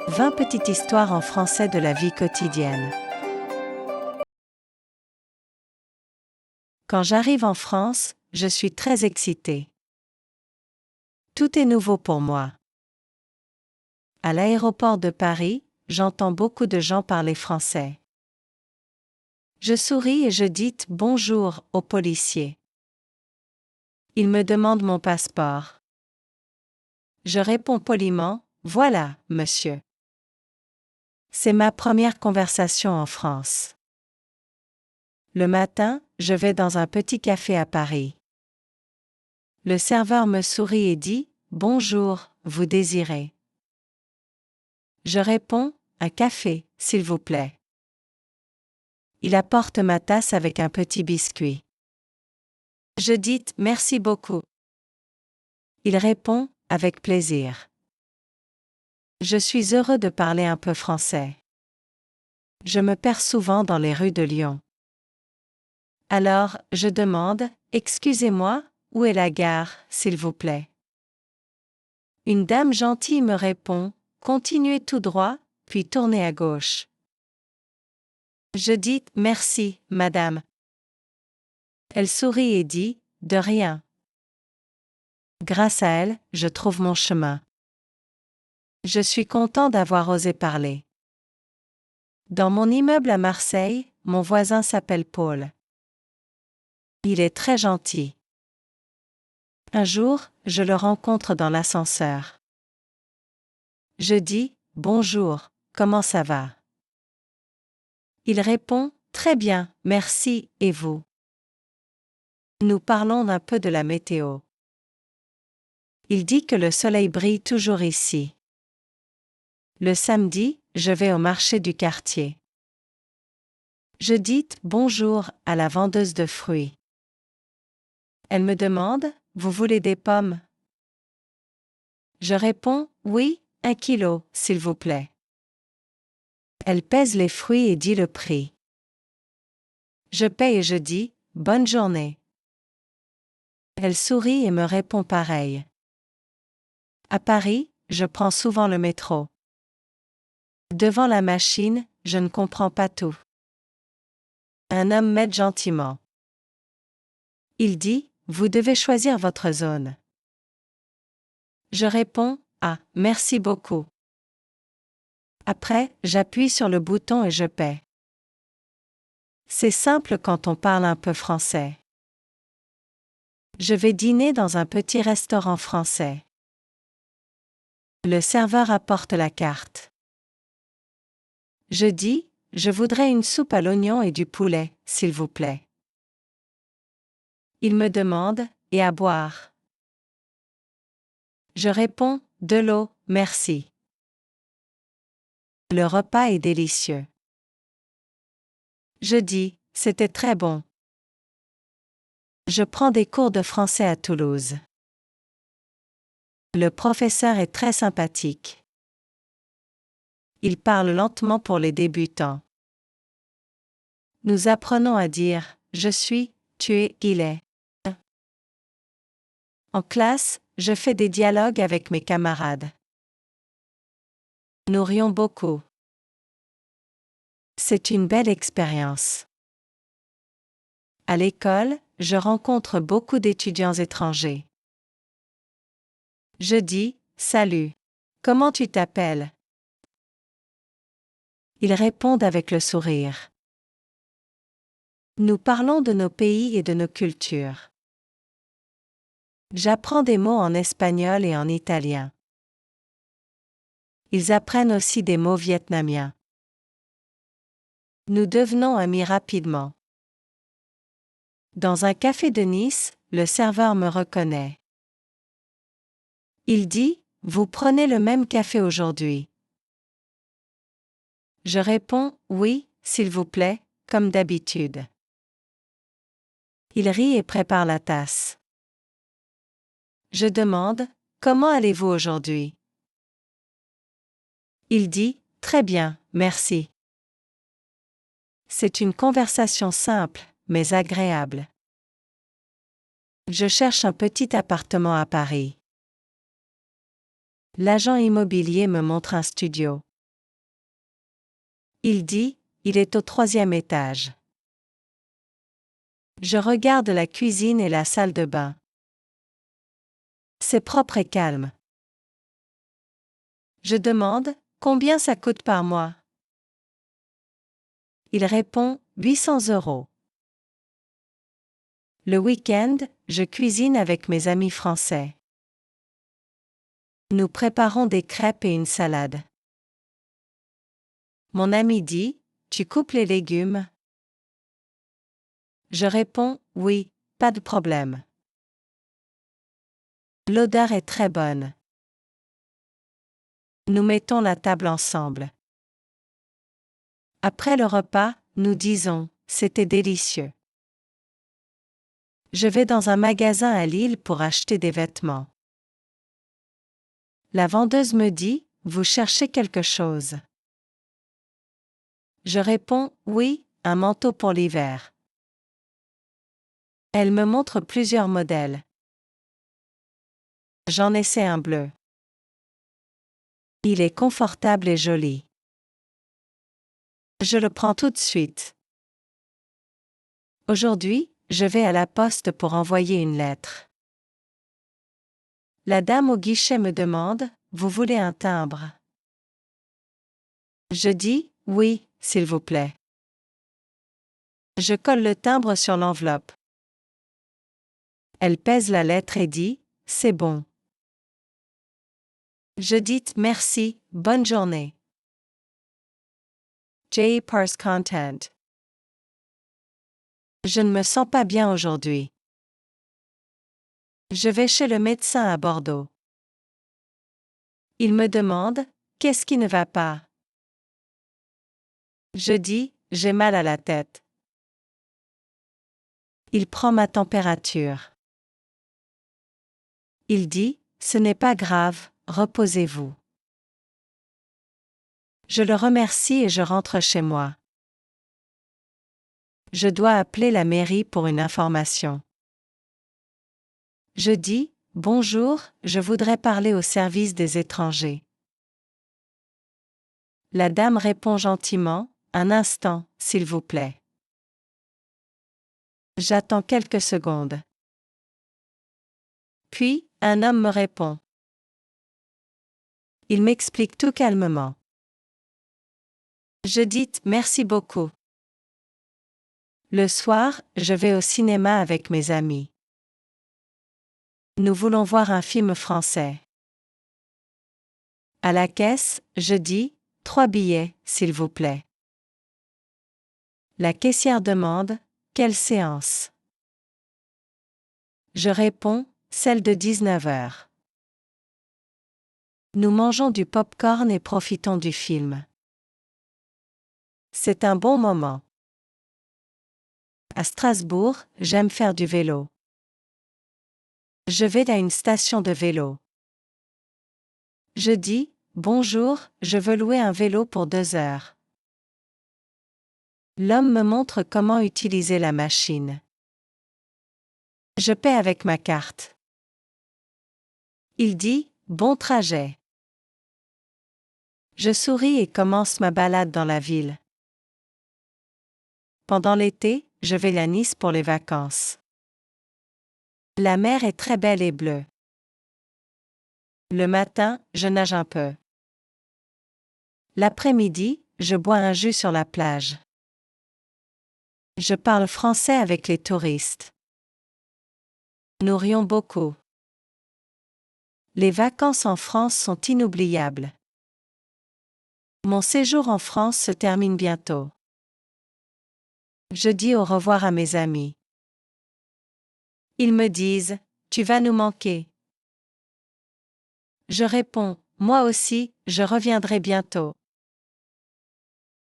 20 petites histoires en français de la vie quotidienne. Quand j'arrive en France, je suis très excitée. Tout est nouveau pour moi. À l'aéroport de Paris, j'entends beaucoup de gens parler français. Je souris et je dis bonjour au policier. Il me demande mon passeport. Je réponds poliment, voilà, monsieur. C'est ma première conversation en France. Le matin, je vais dans un petit café à Paris. Le serveur me sourit et dit « Bonjour, vous désirez ?» Je réponds « Un café, s'il vous plaît ». Il apporte ma tasse avec un petit biscuit. Je dis « Merci beaucoup ». Il répond « Avec plaisir ». Je suis heureux de parler un peu français. Je me perds souvent dans les rues de Lyon. Alors, je demande « Excusez-moi, où est la gare, s'il vous plaît ?» Une dame gentille me répond « Continuez tout droit, puis tournez à gauche ». Je dis « Merci, madame ». Elle sourit et dit « De rien ». Grâce à elle, je trouve mon chemin. Je suis content d'avoir osé parler. Dans mon immeuble à Marseille, mon voisin s'appelle Paul. Il est très gentil. Un jour, je le rencontre dans l'ascenseur. Je dis « Bonjour, comment ça va ?» Il répond « Très bien, merci, et vous ?» Nous parlons un peu de la météo. Il dit que le soleil brille toujours ici. Le samedi, je vais au marché du quartier. Je dis « Bonjour » à la vendeuse de fruits. Elle me demande « Vous voulez des pommes ?» Je réponds « Oui, 1 kilo, s'il vous plaît ». Elle pèse les fruits et dit le prix. Je paye et je dis « Bonne journée ». Elle sourit et me répond pareil. À Paris, je prends souvent le métro. Devant la machine, je ne comprends pas tout. Un homme m'aide gentiment. Il dit « Vous devez choisir votre zone ». Je réponds « Ah, merci beaucoup ». Après, j'appuie sur le bouton et je paie. C'est simple quand on parle un peu français. Je vais dîner dans un petit restaurant français. Le serveur apporte la carte. Je dis « Je voudrais une soupe à l'oignon et du poulet, s'il vous plaît ». Il me demande « Et à boire ?» Je réponds « De l'eau, merci ». Le repas est délicieux. Je dis « C'était très bon ». Je prends des cours de français à Toulouse. Le professeur est très sympathique. Il parle lentement pour les débutants. Nous apprenons à dire « je suis »,« tu es »,« il est ». En classe, je fais des dialogues avec mes camarades. Nous rions beaucoup. C'est une belle expérience. À l'école, je rencontre beaucoup d'étudiants étrangers. Je dis « Salut. Comment tu t'appelles ?» Ils répondent avec le sourire. Nous parlons de nos pays et de nos cultures. J'apprends des mots en espagnol et en italien. Ils apprennent aussi des mots vietnamiens. Nous devenons amis rapidement. Dans un café de Nice, le serveur me reconnaît. Il dit « Vous prenez le même café aujourd'hui ?» Je réponds « Oui, s'il vous plaît, comme d'habitude ». Il rit et prépare la tasse. Je demande « Comment allez-vous aujourd'hui ?» Il dit « Très bien, merci ». C'est une conversation simple, mais agréable. Je cherche un petit appartement à Paris. L'agent immobilier me montre un studio. Il dit, il est au 3e étage. Je regarde la cuisine et la salle de bain. C'est propre et calme. Je demande, combien ça coûte par mois? Il répond, 800 €. Le week-end, je cuisine avec mes amis français. Nous préparons des crêpes et une salade. Mon ami dit, tu coupes les légumes? Je réponds, oui, pas de problème. L'odeur est très bonne. Nous mettons la table ensemble. Après le repas, nous disons, c'était délicieux. Je vais dans un magasin à Lille pour acheter des vêtements. La vendeuse me dit, vous cherchez quelque chose? Je réponds, oui, un manteau pour l'hiver. Elle me montre plusieurs modèles. J'en essaie un bleu. Il est confortable et joli. Je le prends tout de suite. Aujourd'hui, je vais à la poste pour envoyer une lettre. La dame au guichet me demande, vous voulez un timbre? Je dis, oui, s'il vous plaît. Je colle le timbre sur l'enveloppe. Elle pèse la lettre et dit, c'est bon. Je dis, merci, bonne journée. J. Parse Content. Je ne me sens pas bien aujourd'hui. Je vais chez le médecin à Bordeaux. Il me demande, qu'est-ce qui ne va pas? Je dis, j'ai mal à la tête. Il prend ma température. Il dit, ce n'est pas grave, reposez-vous. Je le remercie et je rentre chez moi. Je dois appeler la mairie pour une information. Je dis, bonjour, je voudrais parler au service des étrangers. La dame répond gentiment, un instant, s'il vous plaît. J'attends quelques secondes. Puis, un homme me répond. Il m'explique tout calmement. Je dis, merci beaucoup. Le soir, je vais au cinéma avec mes amis. Nous voulons voir un film français. À la caisse, je dis, 3 billets, s'il vous plaît. La caissière demande, quelle séance? Je réponds, celle de 19 heures. Nous mangeons du pop-corn et profitons du film. C'est un bon moment. À Strasbourg, j'aime faire du vélo. Je vais à une station de vélo. Je dis, bonjour, je veux louer un vélo pour 2 heures. L'homme me montre comment utiliser la machine. Je paie avec ma carte. Il dit, bon trajet. Je souris et commence ma balade dans la ville. Pendant l'été, je vais à Nice pour les vacances. La mer est très belle et bleue. Le matin, je nage un peu. L'après-midi, je bois un jus sur la plage. Je parle français avec les touristes. Nous rions beaucoup. Les vacances en France sont inoubliables. Mon séjour en France se termine bientôt. Je dis au revoir à mes amis. Ils me disent, tu vas nous manquer. Je réponds, moi aussi, je reviendrai bientôt.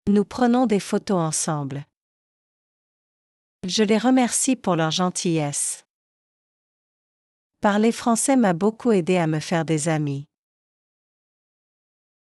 Nous prenons des photos ensemble. Je les remercie pour leur gentillesse. Parler français m'a beaucoup aidé à me faire des amis.